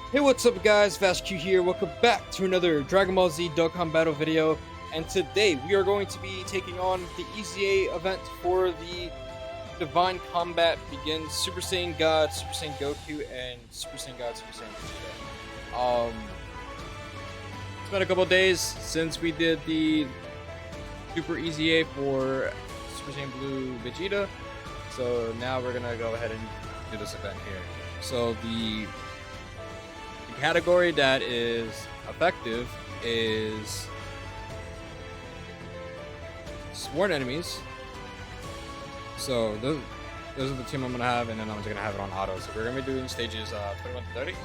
Hey, what's up guys, VazQ here. Welcome back to another Dragon Ball Z Dokkan Battle video. And today we are going to be taking on the EZA event for the Divine Combat Begins Super Saiyan God, Super Saiyan Goku, and Super Saiyan God, Super Saiyan Vegeta. It's been a couple days since we did the Super EZA for Super Saiyan Blue Vegeta. So now we're gonna go ahead and do this event here. So the category that is effective is sworn enemies. So those are the team I'm gonna have, and then I'm just gonna have it on auto. So we're gonna be doing stages 21 to 30.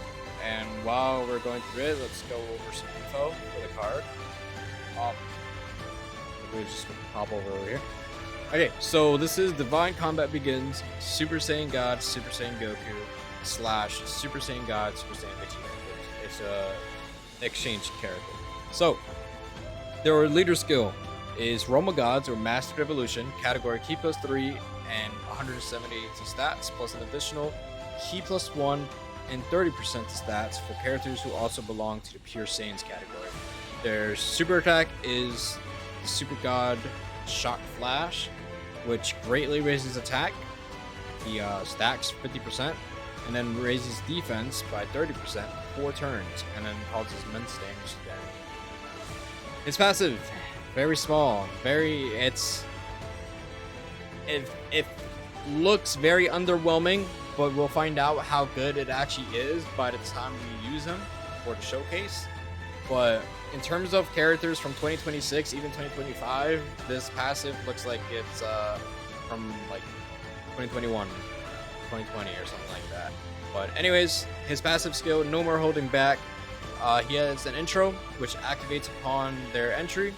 And while we're going through it, let's go over some info for the card. We just pop over here. Okay, so this is Divine Combat Begins Super Saiyan God, Super Saiyan Goku / Super Saiyan God, Super Saiyan Vegeta. It's a exchange character. So their leader skill is Roma Gods or Mastered Evolution, category Ki +3 and 170 to stats, plus an additional Ki +1 and 30% to stats for characters who also belong to the Pure Saiyans category. Their super attack is Super God Shock Flash, which greatly raises attack. He stacks 50%. And then raises defense by 30% 4 turns, and then causes immense damage to them. His passive, very small, it looks very underwhelming, but we'll find out how good it actually is by the time we use him for the showcase. But in terms of characters from 2026, even 2025, this passive looks like it's from like 2021. 2020 or something like that. But anyways, his passive skill, No More Holding Back. He has an intro which activates upon their entry.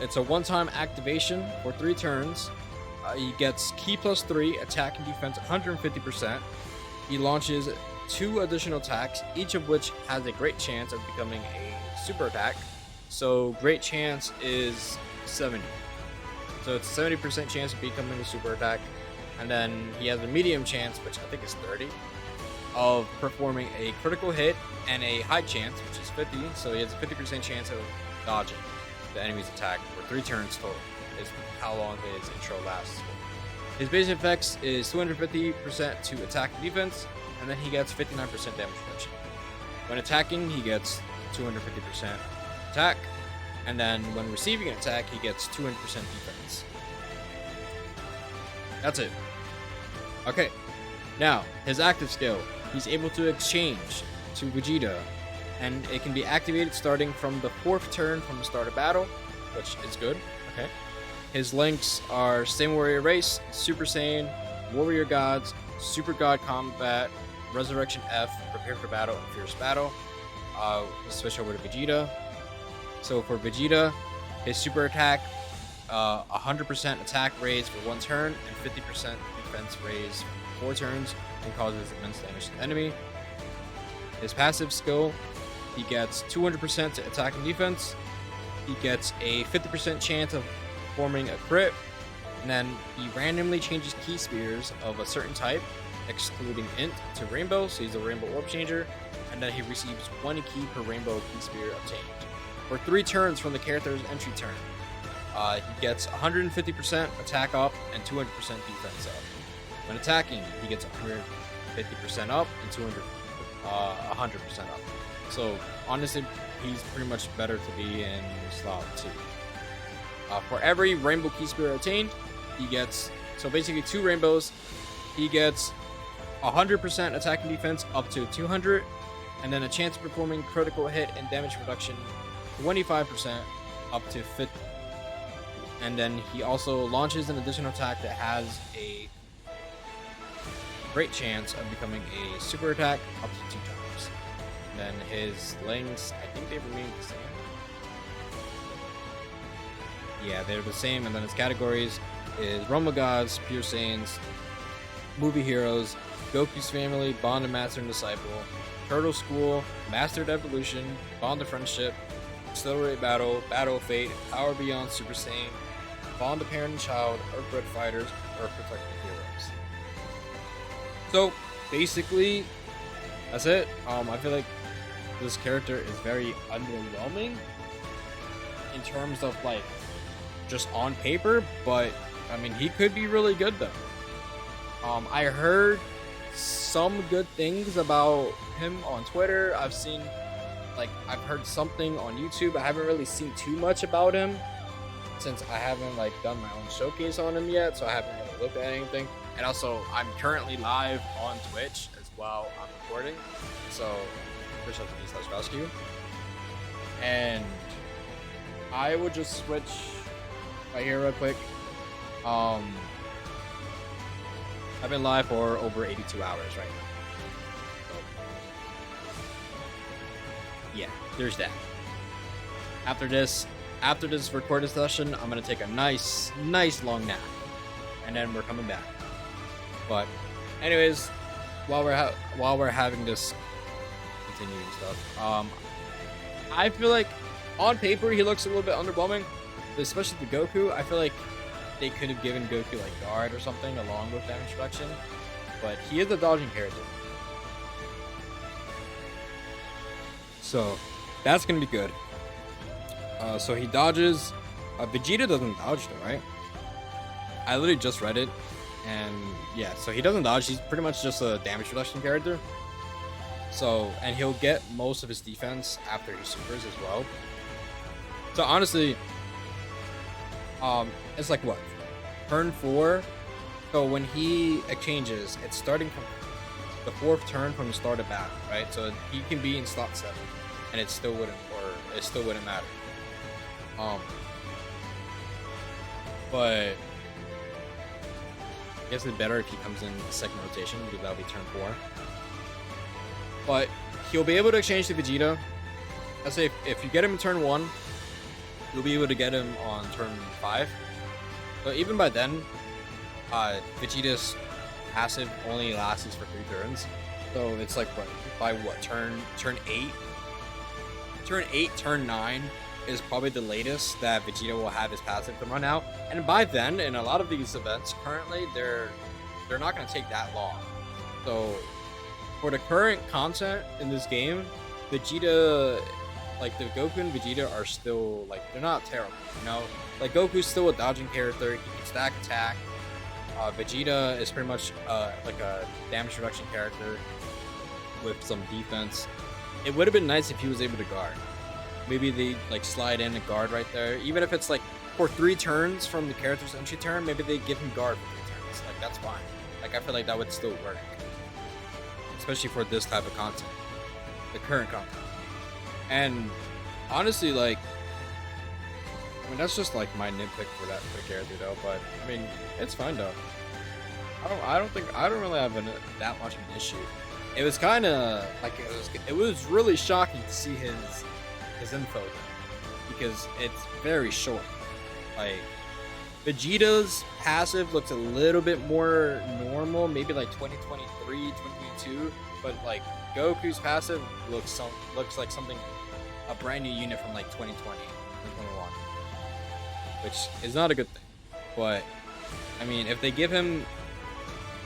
It's a one-time activation for 3 turns. He gets Ki +3, attack and defense 150%. He launches 2 additional attacks, each of which has a great chance of becoming a super attack. So great chance is 70. So it's a 70% chance of becoming a super attack. And then he has a medium chance, which I think is 30, of performing a critical hit, and a high chance, which is 50. So he has a 50% chance of dodging the enemy's attack for 3 turns total, is how long his intro lasts for. His basic effects is 250% to attack and defense, and then he gets 59% damage reduction. When attacking, he gets 250% attack, and then when receiving an attack, he gets 200% defense. That's it. Okay, now his active skill, he's able to exchange to Vegeta, and it can be activated starting from the 4th turn from the start of battle, which is good. Okay, his links are Saiyan Warrior Race, Super Saiyan, Warrior Gods, Super God Combat, Resurrection F, Prepare for Battle, and Fierce Battle. Let's switch over to Vegeta. So for Vegeta, his super attack, 100% attack raise for 1 turn and 50% defense raise for 4 turns, and causes immense damage to the enemy. His passive skill, he gets 200% to attack and defense. He gets a 50% chance of performing a crit, and then he randomly changes key spears of a certain type, excluding INT, to Rainbow, so he's a Rainbow Orb Changer, and then he receives 1 key per Rainbow key spear obtained. For 3 turns from the character's entry turn, he gets 150% attack up and 200% defense up. When attacking, he gets 150% up and 100% up. So honestly, he's pretty much better to be in slot 2. For every Rainbow Key Spear attained, he gets, so basically 2 rainbows, he gets 100% attack and defense up to 200, and then a chance of performing critical hit and damage reduction 25% up to 50. And then he also launches an additional attack that has a great chance of becoming a super attack up to 2 times. And then his links, I think they remain the same. Yeah, they're the same. And then his categories is Roma Gods, Pure Saiyans, Movie Heroes, Goku's Family, Bond of Master and Disciple, Turtle School, Mastered Evolution, Bond of Friendship, Accelerate Battle, Battle of Fate, Power Beyond Super Saiyan, Bond of Parent and Child, Earthbred Fighters, Earth Protected Heroes. So basically, That's it. I feel like this character is very underwhelming in terms of like just on paper, but I mean he could be really good though. I heard some good things about him on Twitter. I've heard something on YouTube. I haven't really seen too much about him since I haven't like done my own showcase on him yet, so I haven't really looked at anything. And also I'm currently live on Twitch as well. I'm recording, so twitch.tv/VazQ. And I would just switch right here real quick. I've been live for over 82 hours right now. So, yeah, there's that. After this recording session, I'm gonna take a nice long nap, and then we're coming back. But, anyways, while we're having this continuing stuff, I feel like on paper he looks a little bit underwhelming, especially the Goku. I feel like they could have given Goku like guard or something along with damage reduction, but he is a dodging character, so that's gonna be good. So he dodges. Vegeta doesn't dodge though, right? I literally just read it, and yeah, so he doesn't dodge. He's pretty much just a damage reduction character. So, and he'll get most of his defense after he supers as well. So honestly, it's like what? Turn 4. So when he exchanges, it's starting from the 4th turn from the start of battle, right? So he can be in slot 7, and it still wouldn't matter. But I guess it's better if he comes in the second rotation, because that'll be turn 4. But he'll be able to exchange to Vegeta. Let's say if you get him in turn 1, you'll be able to get him on turn 5. So even by then, Vegeta's passive only lasts for 3 turns. So it's like what, turn 8? Turn 9 is probably the latest that Vegeta will have his passive to run out. And by then, in a lot of these events currently, they're not going to take that long. So for the current content in this game, Vegeta, like the Goku and Vegeta are still like, they're not terrible, you know? Like Goku's still a dodging character, he can stack attack. Vegeta is pretty much like a damage reduction character with some defense. It would have been nice if he was able to guard. Maybe they like slide in a guard right there. Even if it's like for 3 turns from the character's entry turn, maybe they give him guard for 3 turns. Like that's fine. Like I feel like that would still work. Especially for this type of content. The current content. And honestly, like, I mean, that's just like my nitpick for the character though, but I mean, it's fine though. I don't really have that much of an issue. It was kind of like, it was really shocking to see his info though, because it's very short. Like, Vegeta's passive looks a little bit more normal, maybe like 2023, 2022, but like Goku's passive looks like something, a brand new unit from like 2020, 2021, which is not a good thing. But I mean, if they give him,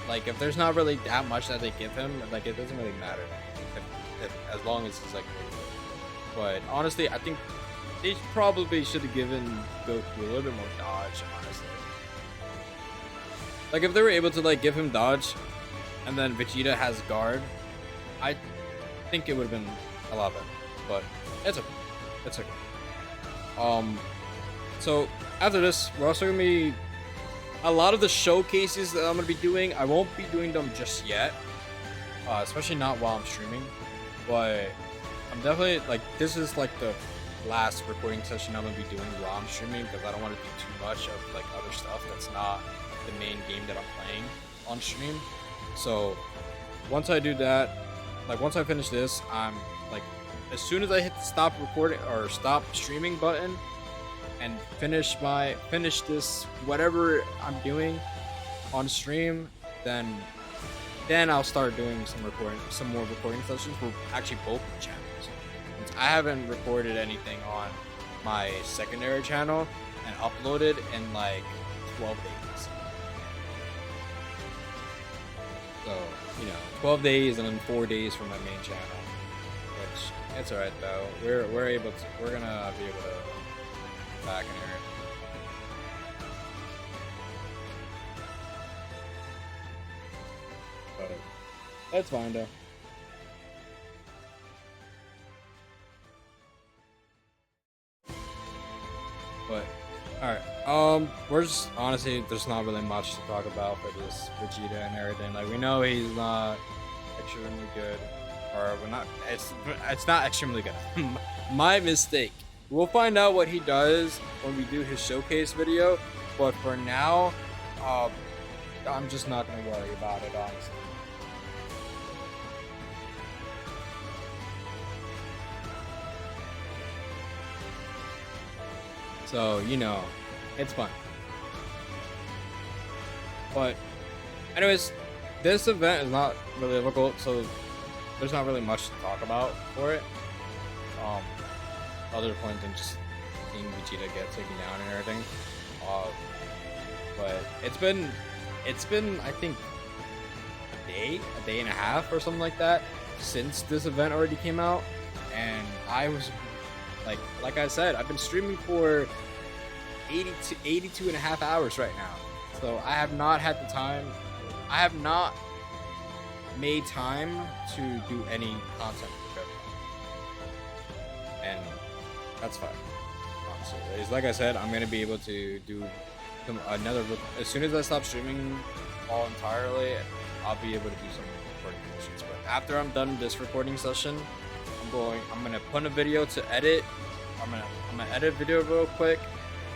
like, if there's not really that much that they give him, like, it doesn't really matter, as long as he's like really good. But honestly, I think they probably should have given Goku a little bit more dodge, honestly. Like, if they were able to like give him dodge and then Vegeta has guard, I think it would have been a lot better. But it's okay. It's okay. So after this, we're also gonna be a lot of the showcases that I'm gonna be doing. I won't be doing them just yet, especially not while I'm streaming. But I'm definitely like, this is like the last recording session I'm gonna be doing while I'm streaming, because I don't want to do too much of like other stuff that's not the main game that I'm playing on stream. So once I do that, like once I finish this, I'm like, as soon as I hit the stop recording or stop streaming button and finish this whatever I'm doing on stream, then I'll start doing some more recording sessions for actually both the channels. Since I haven't recorded anything on my secondary channel and uploaded in like 12 days. So, 12 days and then 4 days from my main channel. Which, it's alright though. We're gonna be able to back in here. But that's fine though. But alright, we're just honestly there's not really much to talk about for this Vegeta and everything. Like, we know he's not extremely good, or we're not. It's not extremely good. My mistake. We'll find out what he does when we do his showcase video. But for now, I'm just not gonna worry about it, honestly. So, it's fun. But, anyways, this event is not really difficult, so there's not really much to talk about for it. Other than just seeing Vegeta get taken down and everything. But it's been I think a day and a half or something like that since this event already came out, and I was like I said, I've been streaming for 82 and a half hours right now. So I have not had the time. I have not made time to do any content for Dokkan. And that's fine. Honestly, like I said, I'm gonna be able to do another. As soon as I stop streaming entirely, I'll be able to do some recording sessions. But after I'm done this recording session, I'm gonna put a video to edit. I'm gonna edit video real quick,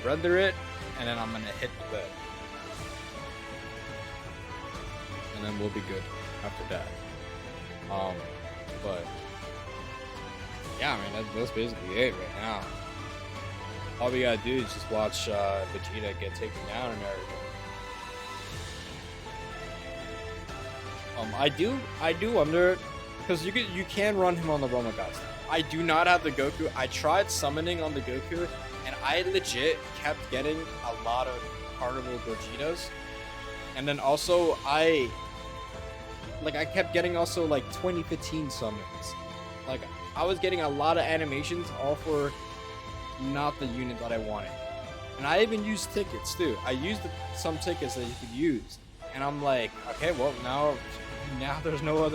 render it, and then I'm gonna hit the bed. And then we'll be good after that. But yeah, I mean that's basically it right now. All we gotta do is just watch Vegeta get taken down and everything. I do wonder, because you can run him on the Roma guys. I do not have the Goku. I tried summoning on the Goku, and I legit kept getting a lot of particle Vegetas. And then also I kept getting also like 2015 summons. Like, I was getting a lot of animations, all for not the unit that I wanted. And I even used tickets too. I used some tickets that you could use. And I'm like, okay, well now there's no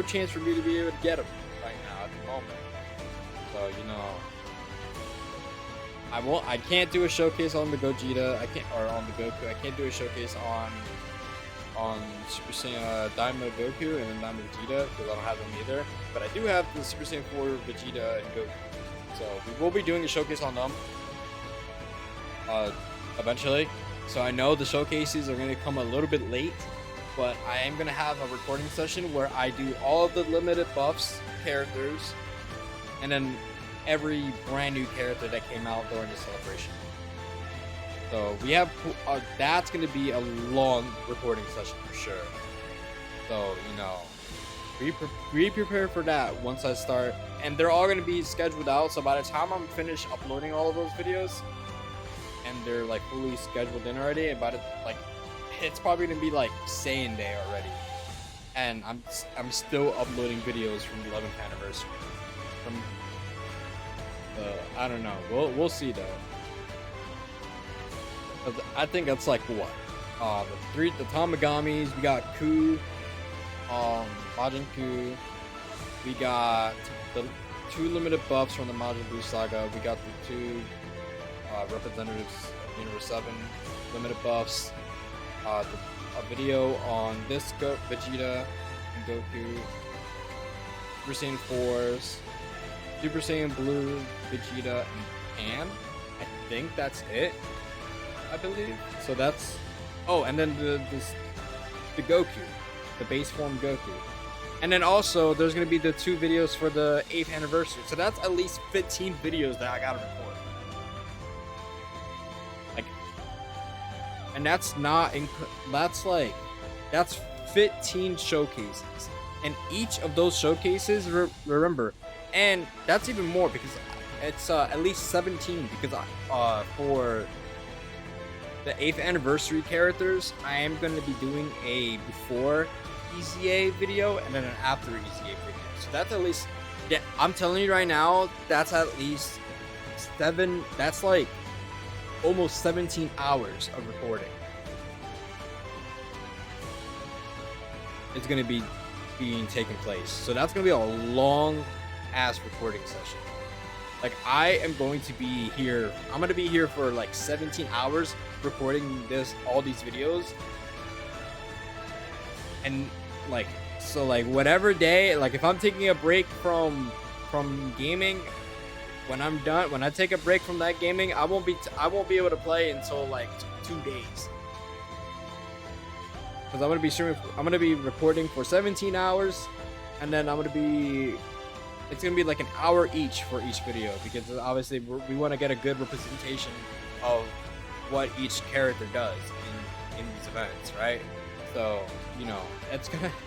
chance for me to be able to get them right now at the moment. So I can't do a showcase on the Gogeta. Or on the Goku. I can't do a showcase on Super Saiyan Daima Goku and then Daima Vegeta, because I don't have them either. But I do have the Super Saiyan 4 Vegeta and Goku. So we will be doing a showcase on them eventually. So I know the showcases are going to come a little bit late, but I am going to have a recording session where I do all of the limited buffs characters, and then every brand new character that came out during the celebration. So we have that's going to be a long recording session for sure. So be prepared for that once I start, and they're all going to be scheduled out. So by the time I'm finished uploading all of those videos, and they're like fully scheduled in already, and it's probably going to be like Saiyan Day already, and I'm still uploading videos from the 11th anniversary. I don't know. We'll see though. I think that's like what? The Tamagamis. We got Ku, Majin Ku. We got the 2 limited buffs from the Majin Buu saga. We got the 2 representatives of Universe 7 limited buffs. A video on this Vegeta and Goku. Super Saiyan 4s. Super Saiyan Blue, Vegeta, and Pan. I think that's it. I believe. So that's. Oh, and then the Goku, the base form Goku, and then also there's gonna be the 2 videos for the 8th anniversary. So that's at least 15 videos that I gotta record. And that's not. That's 15 showcases, and each of those showcases, remember, and that's even more because it's at least 17 because for the 8th anniversary characters, I am going to be doing a before EZA video and then an after EZA video. So that's at least, yeah, I'm telling you right now, that's at least 7, that's like almost 17 hours of recording. It's going to be being taken place. So that's going to be a long ass recording session. Like, I am going to be here, I'm going to be here for like 17 hours recording all these videos. And like, so like whatever day, like if I'm taking a break from gaming, when I'm done, when I take a break from that gaming, I won't be able to play until like 2 days. Because I'm gonna be recording for 17 hours, and then it's gonna be like an hour each for each video, because obviously we want to get a good representation of what each character does in these events, right? So, you know,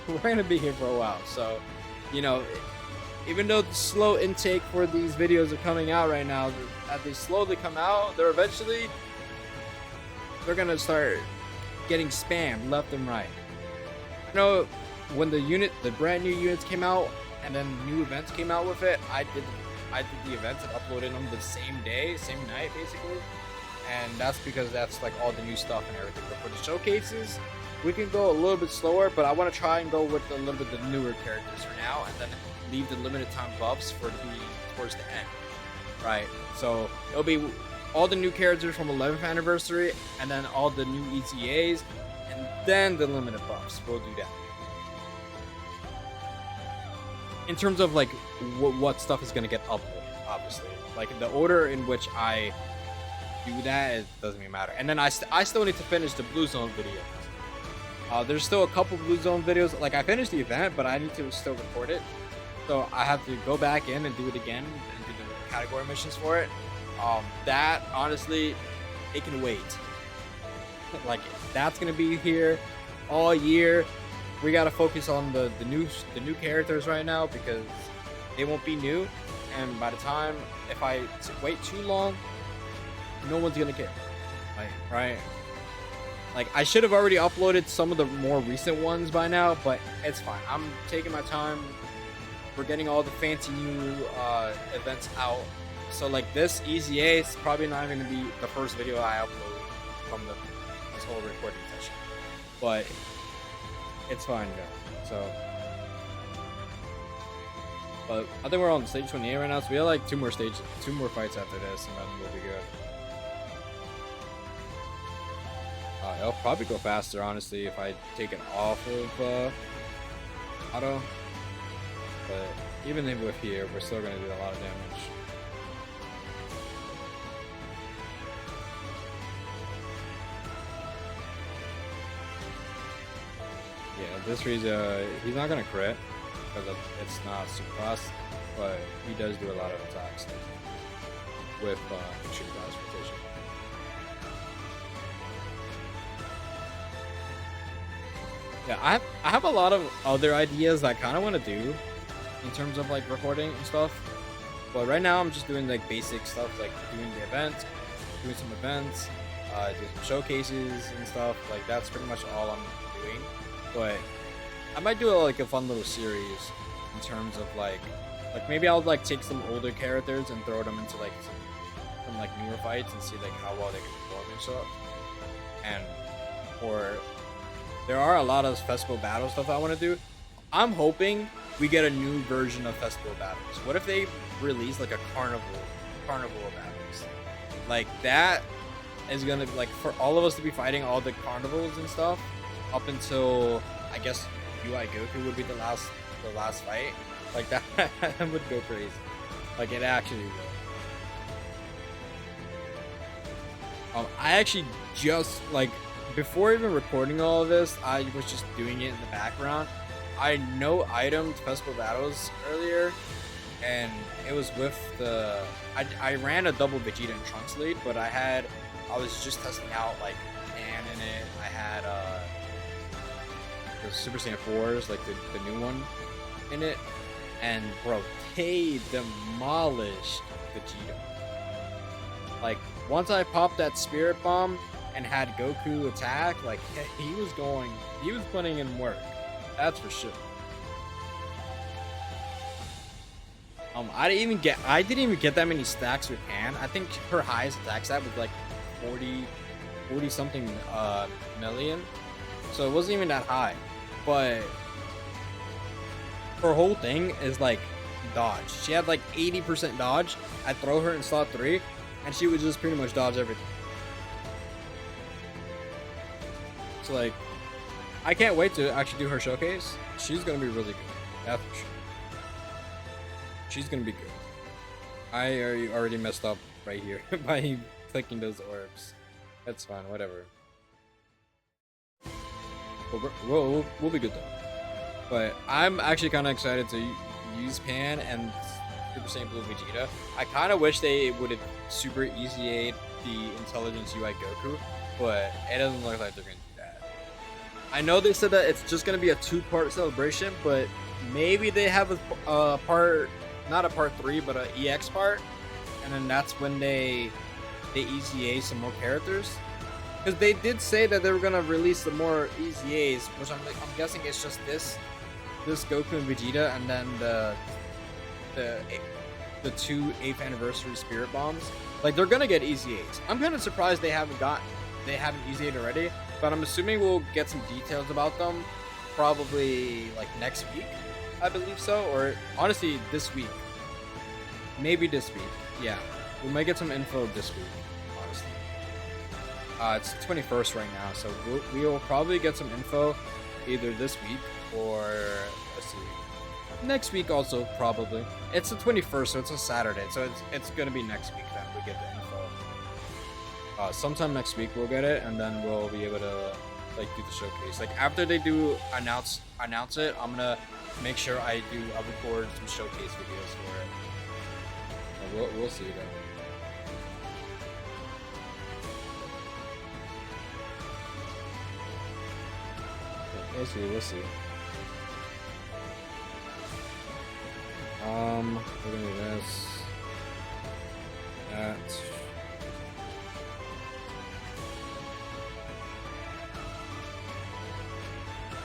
we're gonna be here for a while. So, you know, even though the slow intake for these videos are coming out right now, as they slowly come out, they're gonna start getting spammed left and right. I know when the brand new units came out, and then new events came out with it, I did the events and uploaded them the same day, same night basically, and that's because that's like all the new stuff and everything. But for the showcases, we can go a little bit slower, but I want to try and go with a little bit the newer characters for now, and then leave the limited time buffs for towards the end, right? So it'll be all the new characters from 11th anniversary, and then all the new EZAs, and then the limited buffs. We'll do that. In terms of like what stuff is going to get uploaded, obviously, like the order in which I do that, it doesn't even matter. And then I still need to finish the Blue Zone videos. There's still a couple Blue Zone videos. Like, I finished the event, but I need to still record it, so I have to go back in and do it again and do the category missions for it. That honestly, it can wait. Like, that's gonna be here all year. We gotta focus on the new characters right now, because they won't be new, and by the time, if I wait too long, no one's gonna care. Like, right? Like, I should have already uploaded some of the more recent ones by now, but it's fine. I'm taking my time. We're getting all the fancy new events out. So like this EZA is probably not even gonna be the first video I upload from this whole recording session, but it's fine, guys. So, but I think we're on stage 28 right now, so we have like two more fights after this, and then we'll be good. It'll probably go faster, honestly, if I take it off of auto. But even with here, we're still gonna do a lot of damage. Yeah, this Riza, he's not gonna crit because it's not super fast, but he does do a lot of attacks with extreme fast rotation. Yeah, I have a lot of other ideas that I kind of want to do in terms of like recording and stuff, but right now I'm just doing like basic stuff, like doing the events, doing some events, doing some showcases and stuff. Like, that's pretty much all I'm doing. But I might do like a fun little series in terms of like maybe I'll like take some older characters and throw them into like some like newer fights and see like how well they can perform and stuff. And or there are a lot of Festival Battle stuff I want to do. I'm hoping we get a new version of Festival Battles. What if they release like a carnival of battles? Like, that is gonna, like, for all of us to be fighting all the carnivals and stuff up until, I guess, UI Goku would be the last fight. Like, that would go crazy. Like, it actually would. I actually just, like, before even recording all of this, I was just doing it in the background. I no-itemed Festival Battles earlier, and it was with the... I ran a double Vegeta and Trunks lead, but I was just testing out, like, Pan in it. I had the Super Saiyan 4s, like the new one in it, and bro, they demolished Vegeta. Like, once I popped that Spirit Bomb and had Goku attack, like, he was putting in work. That's for sure. I didn't even get that many stacks with Pan. I think her highest attack stat was like 40 something million. So it wasn't even that high. But her whole thing is like dodge. She had like 80% dodge. I'd throw her in slot 3 and she would just pretty much dodge everything. So like, I can't wait to actually do her showcase. She's gonna be really good. That's for sure. She's gonna be good. I already messed up right here by clicking those orbs. That's fine, whatever. We'll be good though. But I'm actually kind of excited to use Pan and Super Saiyan Blue Vegeta. I kind of wish they would have super easy the Intelligence UI Goku, but it doesn't look like they're gonna do that. I know they said that it's just gonna be a 2-part celebration, but maybe they have a part. Not a part 3, but an EX part, and then that's when they EZA some more characters, because they did say that they were gonna release some more EZAs, which I'm guessing it's just this Goku and Vegeta, and then the 2 8th anniversary Spirit Bombs. Like, they're gonna get EZAs. I'm kind of surprised they haven't EZA'd already, but I'm assuming we'll get some details about them probably like next week. I believe so, or honestly this week. Maybe this week. Yeah, we might get some info this week, honestly. It's the 21st right now, so we'll probably get some info either this week or, let's see, next week also, probably. It's the 21st, so it's a Saturday, so it's gonna be next week that we get the info. Sometime next week we'll get it, and then we'll be able to like do the showcase. Like, after they do announce it, I'm gonna make sure I'll record some showcase videos for it. We'll see though. We'll see. We're gonna do this. That.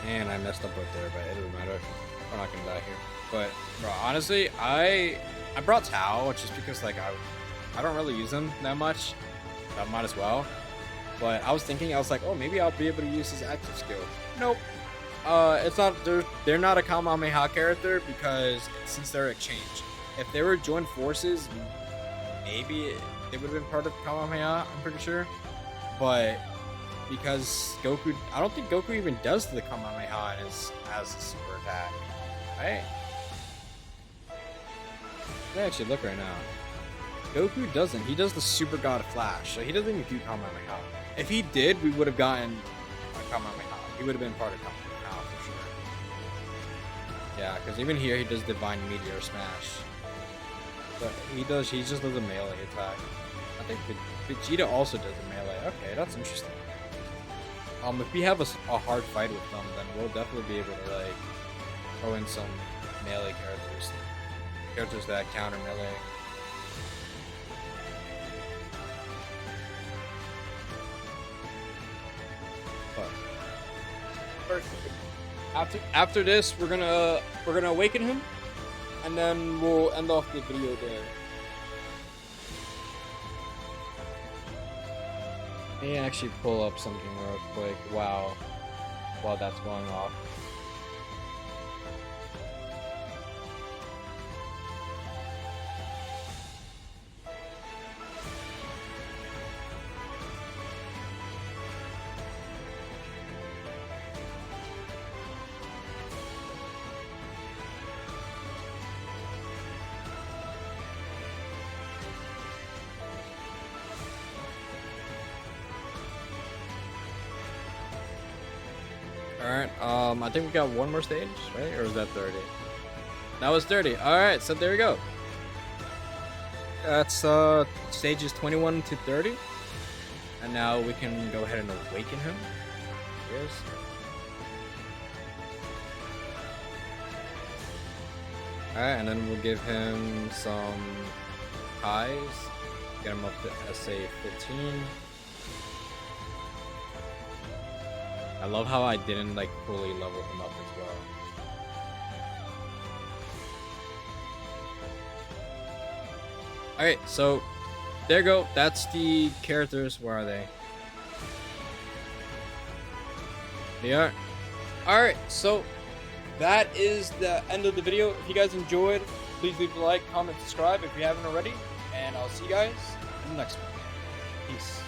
And I messed up right there, but it doesn't matter. We're not gonna die here. But bro, honestly, I brought Tao just because like I don't really use him that much. So I might as well. But I was thinking, I was like, oh, maybe I'll be able to use his active skill. Nope. It's not. They're not a Kamehameha character because since they're exchange. If they were joined forces, maybe they would have been part of Kamehameha. I'm pretty sure. But because Goku, I don't think Goku even does the Kamehameha as a super attack. Right? I actually look right now. Goku doesn't. He does the Super God Flash, so he doesn't even do Kamehameha. If he did, we would have gotten a Kamehameha. He would have been part of Kamehameha for sure. Yeah, because even here he does Divine Meteor Smash. But he just does a melee attack. I think Vegeta also does a melee. Okay, that's interesting. If we have a hard fight with them, then we'll definitely be able to like throw in some melee characters that counter melee. But after this, we're gonna awaken him, and then we'll end off the video there. Let me actually pull up something real quick while that's going off. Alright, I think we got one more stage, right? Or is that 30? That was 30. Alright, so there we go. That's stages 21 to 30. And now we can go ahead and awaken him. Here he is. Alright, and then we'll give him some highs. Get him up to SA 15. I love how I didn't like fully level him up as well. Okay, so there you go. That's the characters. Where are they? They are. Alright, so that is the end of the video. If you guys enjoyed, please leave a like, comment, subscribe if you haven't already. And I'll see you guys in the next one. Peace.